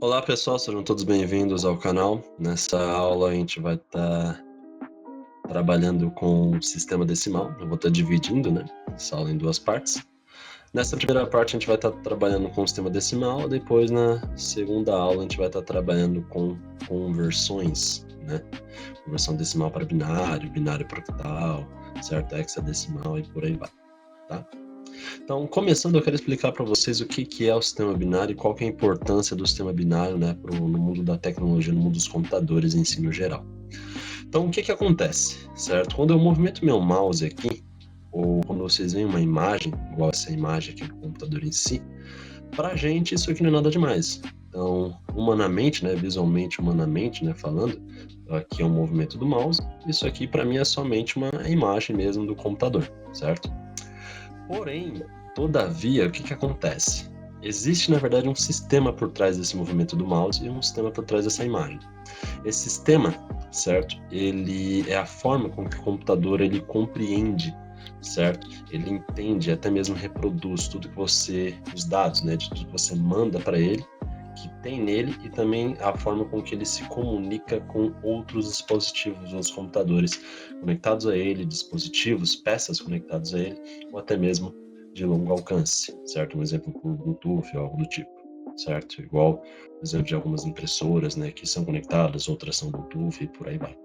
Olá pessoal, sejam todos bem-vindos ao canal. Nessa aula a gente vai estar trabalhando com o sistema decimal. Eu vou estar dividindo, essa aula em duas partes. Nessa primeira parte a gente vai estar trabalhando com o sistema decimal, depois na segunda aula a gente vai estar trabalhando com conversões, Conversão decimal para binário, binário para octal, certo? Hexadecimal e por aí vai, tá? Então, começando, eu quero explicar para vocês o que é o sistema binário e qual que é a importância do sistema binário, no mundo da tecnologia, no mundo dos computadores em si no geral. Então, o que acontece, certo? Quando eu movimento meu mouse aqui, ou quando vocês veem uma imagem, igual essa imagem aqui do computador em si, para a gente isso aqui não é nada demais. Então, humanamente, visualmente, humanamente, falando, aqui é um movimento do mouse, isso aqui para mim é somente uma imagem mesmo do computador, certo? Porém, todavia, o que acontece? Existe, na verdade, um sistema por trás desse movimento do mouse e um sistema por trás dessa imagem. Esse sistema, certo? Ele é a forma com que o computador ele compreende, certo? Ele entende, até mesmo reproduz tudo que os dados, de tudo que você manda para ele, que tem nele, e também a forma com que ele se comunica com outros dispositivos, outros computadores conectados a ele, dispositivos, peças conectadas a ele, ou até mesmo de longo alcance, certo? Um exemplo por Bluetooth ou algo do tipo, certo? Igual o exemplo de algumas impressoras, que são conectadas, outras são Bluetooth e por aí vai.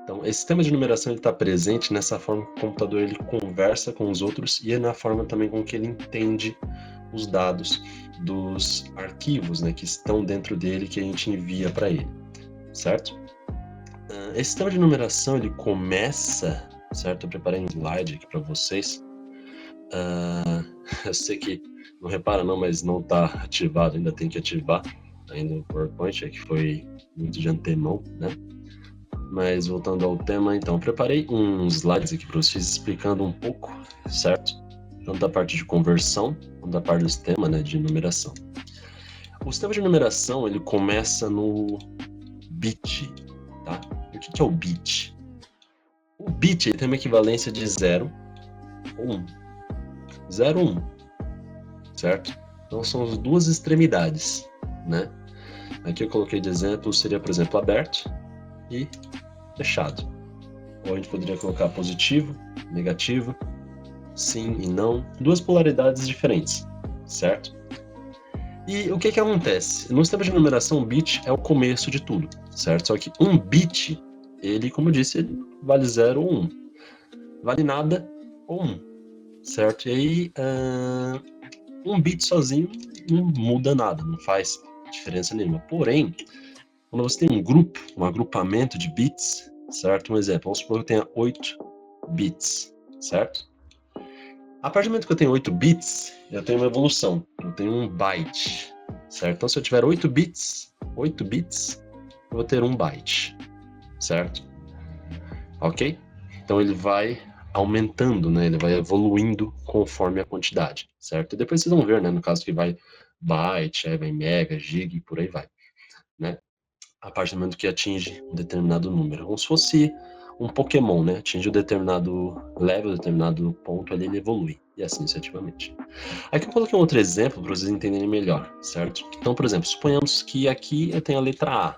Então, esse sistema de numeração está presente nessa forma que o computador ele conversa com os outros e é na forma também com que ele entende os dados dos arquivos, que estão dentro dele, que a gente envia para ele, certo? Esse sistema de numeração ele começa, certo? Eu preparei um slide aqui para vocês. Eu sei que não repara não, mas não está ativado, ainda tem que ativar ainda o PowerPoint, que foi muito de antemão, Mas voltando ao tema, então, preparei uns slides aqui para vocês explicando um pouco, certo? Tanto da parte de conversão, quanto da parte do sistema, de numeração. O sistema de numeração, ele começa no bit, tá? E o que é o bit? O bit ele tem uma equivalência de 0 ou 1. 0 ou 1, certo? Então são as duas extremidades, Aqui eu coloquei de exemplo, seria, por exemplo, aberto e fechado. Ou a gente poderia colocar positivo, negativo, sim e não, duas polaridades diferentes, certo? E o que acontece? No sistema de numeração, o bit é o começo de tudo, certo? Só que um bit, ele, como eu disse, ele vale 0 ou 1. Vale nada ou 1, certo? E aí, um bit sozinho não muda nada, não faz diferença nenhuma. Porém, quando você tem um grupo, um agrupamento de bits, certo? Um exemplo, vamos supor que eu tenha 8 bits, certo? A partir do momento que eu tenho 8 bits, eu tenho uma evolução, eu tenho um byte, certo? Então, se eu tiver 8 bits, eu vou ter 1 byte, certo? Ok? Então, ele vai aumentando, Ele vai evoluindo conforme a quantidade, certo? E depois vocês vão ver, no caso que vai byte, aí vai mega, giga e por aí vai, A partir do momento que atinge um determinado número. Como se fosse um Pokémon, Atinge um determinado level, um determinado ponto ali, ele evolui. E assim sucessivamente. Aqui eu coloquei um outro exemplo para vocês entenderem melhor, certo? Então, por exemplo, suponhamos que aqui eu tenho a letra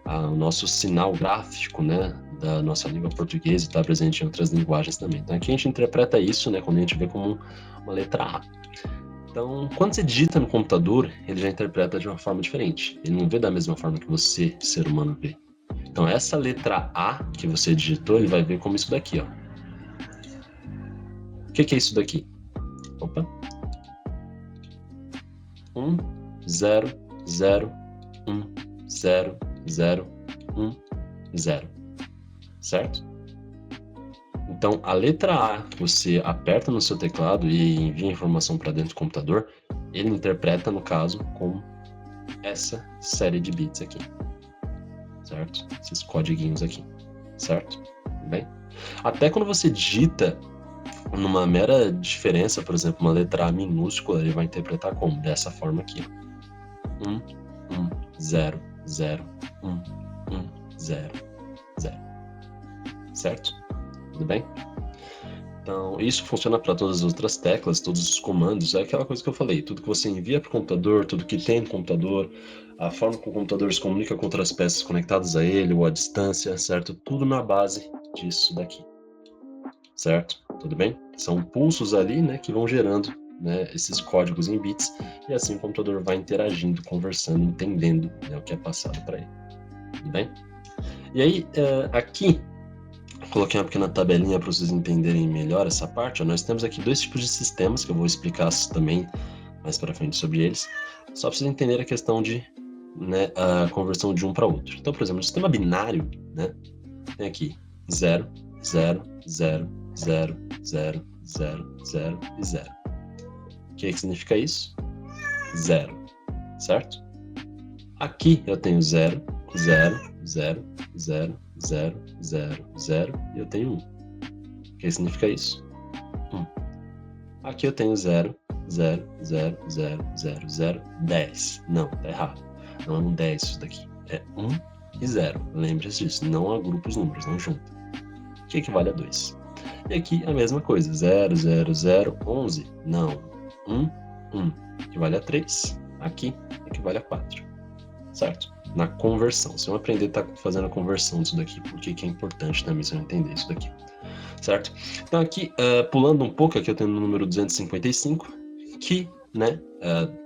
A, O nosso sinal gráfico, da nossa língua portuguesa está presente em outras linguagens também. Então, aqui a gente interpreta isso, quando a gente vê como uma letra A. Então, quando você digita no computador, ele já interpreta de uma forma diferente. Ele não vê da mesma forma que você, ser humano, vê. Então, essa letra A que você digitou, ele vai ver como isso daqui, ó. O que é isso daqui? Opa. 1, 0, 0, 1, 0, 0, 1, 0. Certo? Então, a letra A que você aperta no seu teclado e envia informação para dentro do computador, ele interpreta, no caso, com essa série de bits aqui. Certo? Esses codiguinhos aqui. Certo? Bem? Até quando você digita numa mera diferença, por exemplo, uma letra A minúscula, ele vai interpretar como? Dessa forma aqui. 1, 1, 0, 0, 1, 1, 0, 0. Certo? Tudo bem? Então, isso funciona para todas as outras teclas, todos os comandos. É aquela coisa que eu falei, tudo que você envia para o computador, tudo que tem no computador, a forma como o computador se comunica com outras peças conectadas a ele ou à distância, certo? Tudo na base disso daqui, certo? Tudo bem? São pulsos ali, né, que vão gerando, né, esses códigos em bits, e assim o computador vai interagindo, conversando, entendendo, né, o que é passado para ele. Tudo bem? E aí, aqui, coloquei uma pequena tabelinha para vocês entenderem melhor essa parte. Nós temos aqui dois tipos de sistemas, que eu vou explicar também mais para frente sobre eles, só para vocês entenderem a questão de, né, a conversão de um para outro. Então, por exemplo, no sistema binário, né, tem aqui 0, 0, 0, 0, 0, 0, 0 e 0. O que significa isso? 0, certo? Aqui eu tenho 0, 0, 0, 0, 0, 0, 0 e eu tenho 1. O que significa isso? 1. Aqui eu tenho 0, 0, 0, 0, 0, 0, 10. Não, tá errado. Não é um 10 isso daqui. É 1 e 0. Lembre-se disso. Não agrupa os números, não junta. Que equivale a 2. E aqui a mesma coisa. 0, 0, 0, 11. Não. 1, 1. Equivale a 3. Aqui equivale a 4. Certo? Na conversão. Se eu aprender a estar fazendo a conversão disso daqui, porque que é importante também se eu entender isso daqui. Certo? Então aqui, pulando um pouco, aqui eu tenho o número 255, que, né,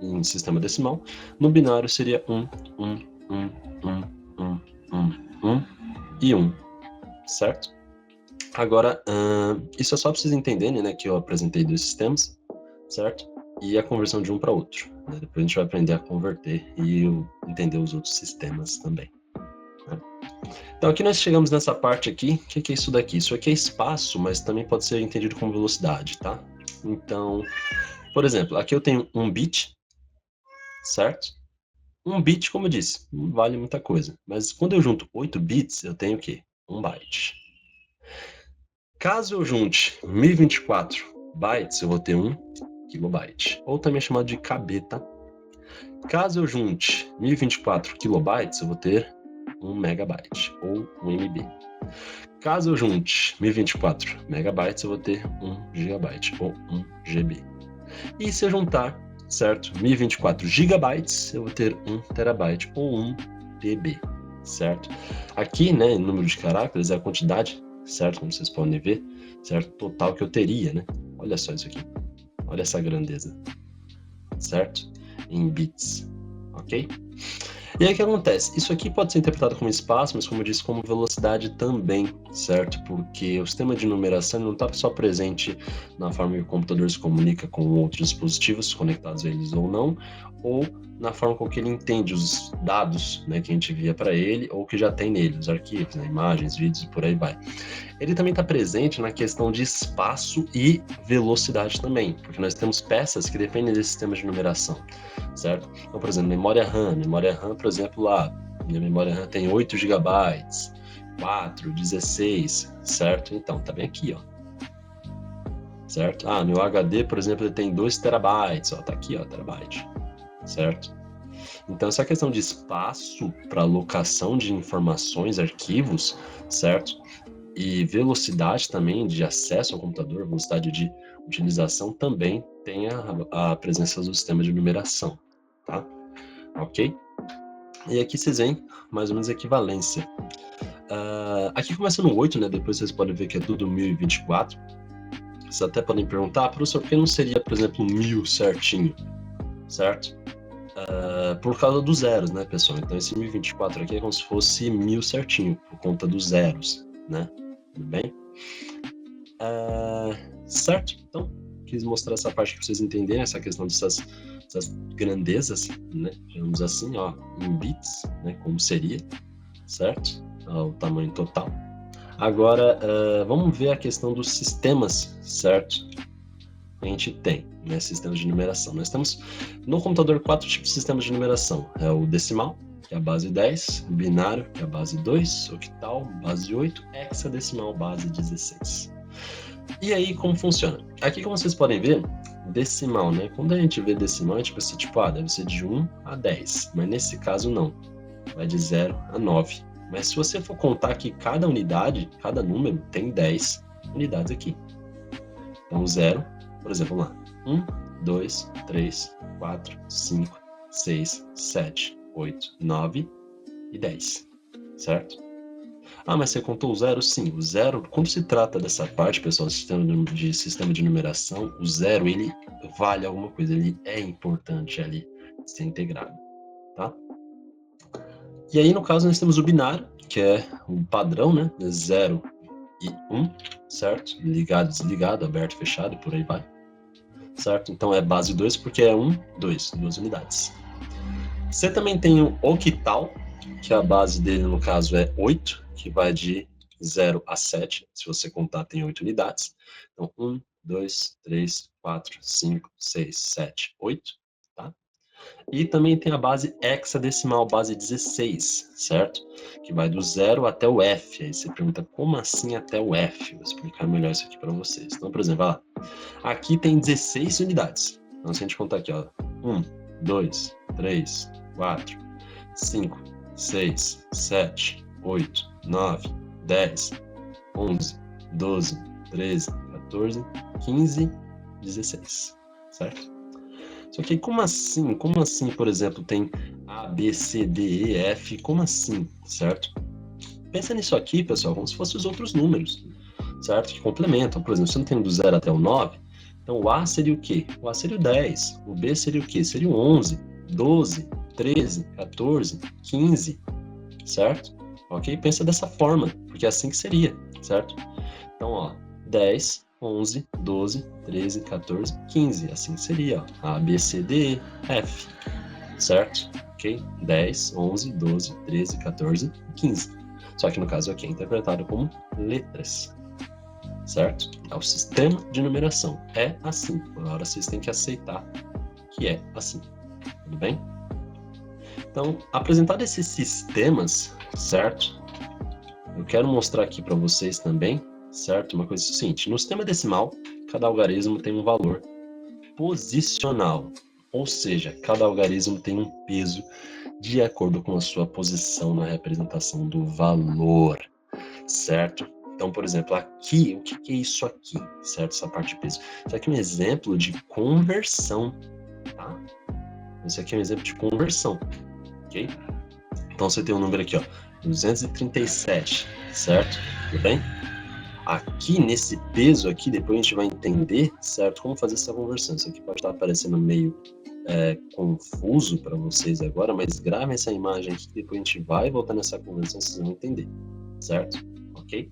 em sistema decimal, no binário seria 1, 1, 1, 1, 1, 1, 1 e 1. Certo? Agora, isso é só para vocês entenderem, né, que eu apresentei dois sistemas, certo? E a conversão de um para outro. Né? Depois a gente vai aprender a converter e entender os outros sistemas também. Né? Então aqui nós chegamos nessa parte aqui. O que é isso daqui? Isso aqui é espaço, mas também pode ser entendido como velocidade, tá? Então, por exemplo, aqui eu tenho um bit, certo? Um bit, como eu disse, não vale muita coisa. Mas quando eu junto 8 bits, eu tenho o quê? 1 byte. Caso eu junte 1024 bytes, eu vou ter 1 kilobyte, ou também chamado de KB, tá? Caso eu junte 1024 kilobytes, eu vou ter 1 megabyte, ou 1 MB. Caso eu junte 1024 megabytes, eu vou ter 1 gigabyte, ou 1 GB. E se eu juntar, certo, 1024 gigabytes, eu vou ter 1 terabyte, ou 1 TB, certo? Aqui, né, o número de caracteres é a quantidade, certo, como vocês podem ver, certo, total que eu teria, né? Olha só isso aqui. Olha essa grandeza, certo? Em bits, ok? E aí o que acontece? Isso aqui pode ser interpretado como espaço, mas como eu disse, como velocidade também, certo? Porque o sistema de numeração não está só presente na forma que o computador se comunica com outros dispositivos, conectados a eles ou não, ou na forma com que ele entende os dados, né, que a gente envia para ele, ou que já tem nele, os arquivos, né, imagens, vídeos e por aí vai. Ele também está presente na questão de espaço e velocidade também, porque nós temos peças que dependem desse sistema de numeração, certo? Então, por exemplo, memória RAM, por exemplo, lá, minha memória RAM tem 8 GB, 4, 16, certo? Então, tá bem aqui, ó. Certo? Meu HD, por exemplo, ele tem 2 terabytes, ó, tá aqui, ó, terabyte, certo? Então, essa questão de espaço para alocação de informações, arquivos, certo? E velocidade também de acesso ao computador, velocidade de utilização também tem a presença do sistema de numeração, tá? Ok? E aqui vocês veem mais ou menos a equivalência. Aqui começa no 8, né? Depois vocês podem ver que é tudo 1024. Vocês até podem perguntar, professor, por que não seria, por exemplo, 1000 certinho, certo? Por causa dos zeros, né, pessoal? Então esse 1024 aqui é como se fosse 1000 certinho, por conta dos zeros, né? Tudo bem? Certo? Então, quis mostrar essa parte para vocês entenderem essa questão dessas grandezas, né? Digamos assim, ó, em bits, né? Como seria, certo? O tamanho total. Agora, vamos ver a questão dos sistemas, certo? A gente tem, né? Sistemas de numeração. Nós temos no computador 4 tipos de sistemas de numeração. É o decimal, que é a base 10, binário, que é a base 2, octal, base 8, hexadecimal, base 16. E aí, como funciona? Aqui, como vocês podem ver, decimal, né? Quando a gente vê decimal, a gente pensa, tipo, deve ser de 1 a 10. Mas nesse caso, não. Vai de 0 a 9. Mas se você for contar que cada unidade, cada número, tem 10 unidades aqui. Então, 0, por exemplo, vamos lá. 1, 2, 3, 4, 5, 6, 7, 8, 9 e 10, certo? Ah, mas você contou o 0? Sim, o 0, quando se trata dessa parte, pessoal, sistema de numeração, o 0, ele vale alguma coisa, ele é importante ali ser integrado, tá? E aí, no caso, nós temos o binário, que é o padrão, né? 0 e 1, certo? Ligado, desligado, aberto, fechado e por aí vai, certo? Então é base 2 porque é 1, 2, 2 unidades. Você também tem o octal, que a base dele, no caso, é 8, que vai de 0 a 7, se você contar, tem 8 unidades. Então, 1, 2, 3, 4, 5, 6, 7, 8, tá? E também tem a base hexadecimal, base 16, certo? Que vai do 0 até o F. Aí você pergunta, como assim até o F? Vou explicar melhor isso aqui para vocês. Então, por exemplo, lá, aqui tem 16 unidades. Então, se a gente contar aqui, ó, 1, 2, 3, 4, 5, 6, 7, 8, 9, 10, 11, 12, 13, 14, 15, 16, certo? Só que como assim? Como assim, por exemplo, tem A, B, C, D, E, F? Como assim, certo? Pensa nisso aqui, pessoal, como se fossem os outros números, certo? Que complementam. Por exemplo, se eu não tenho do 0 até o 9, então o A seria o quê? O A seria o 10. O B seria o quê? Seria o 11, 12, 13, 14, 15, certo? Ok? Pensa dessa forma, porque é assim que seria, certo? Então, ó, 10, 11, 12, 13, 14, 15. Assim seria, ó, A, B, C, D, E, F, certo? Ok? 10, 11, 12, 13, 14, 15. Só que no caso aqui é interpretado como letras, certo? É o sistema de numeração. É assim. Por hora vocês têm que aceitar que é assim. Tudo bem? Então, apresentado esses sistemas, certo? Eu quero mostrar aqui para vocês também, certo? Uma coisa seguinte, no sistema decimal, cada algarismo tem um valor posicional, ou seja, cada algarismo tem um peso de acordo com a sua posição na representação do valor, certo? Então, por exemplo, aqui, o que é isso aqui, certo? Essa parte de peso. Isso aqui é um exemplo de conversão, tá? Isso aqui é um exemplo de conversão, ok? Então, você tem um número aqui, ó, 237, certo? Tudo bem? Aqui, nesse peso aqui, depois a gente vai entender, certo, como fazer essa conversão. Isso aqui pode estar parecendo meio confuso para vocês agora, mas gravem essa imagem aqui, depois a gente vai voltar nessa conversão, vocês vão entender, certo? Ok?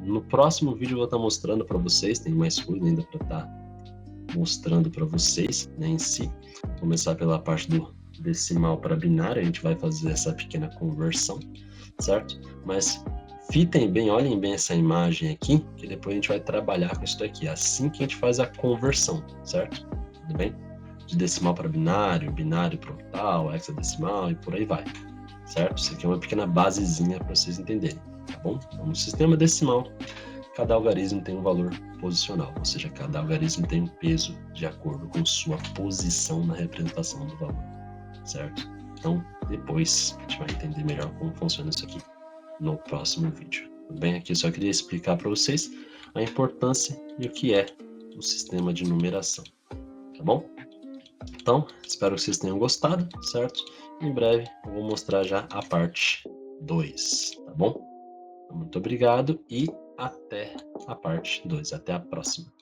No próximo vídeo eu vou estar mostrando para vocês, tem mais coisa ainda para estar mostrando para vocês, né, em si. Vou começar pela parte do decimal para binário, a gente vai fazer essa pequena conversão, certo? Mas fitem bem, olhem bem essa imagem aqui, que depois a gente vai trabalhar com isso daqui. É assim que a gente faz a conversão, certo? Tudo bem? De decimal para binário, binário para octal, hexadecimal e por aí vai, certo? Isso aqui é uma pequena basezinha para vocês entenderem, tá bom? Então, no sistema decimal, cada algarismo tem um valor posicional, ou seja, cada algarismo tem um peso de acordo com sua posição na representação do valor, certo? Então, depois a gente vai entender melhor como funciona isso aqui no próximo vídeo. Tudo bem? Aqui só queria explicar para vocês a importância e o que é o sistema de numeração, tá bom? Então, espero que vocês tenham gostado, certo? Em breve eu vou mostrar já a parte 2, tá bom? Muito obrigado e até a parte 2. Até a próxima.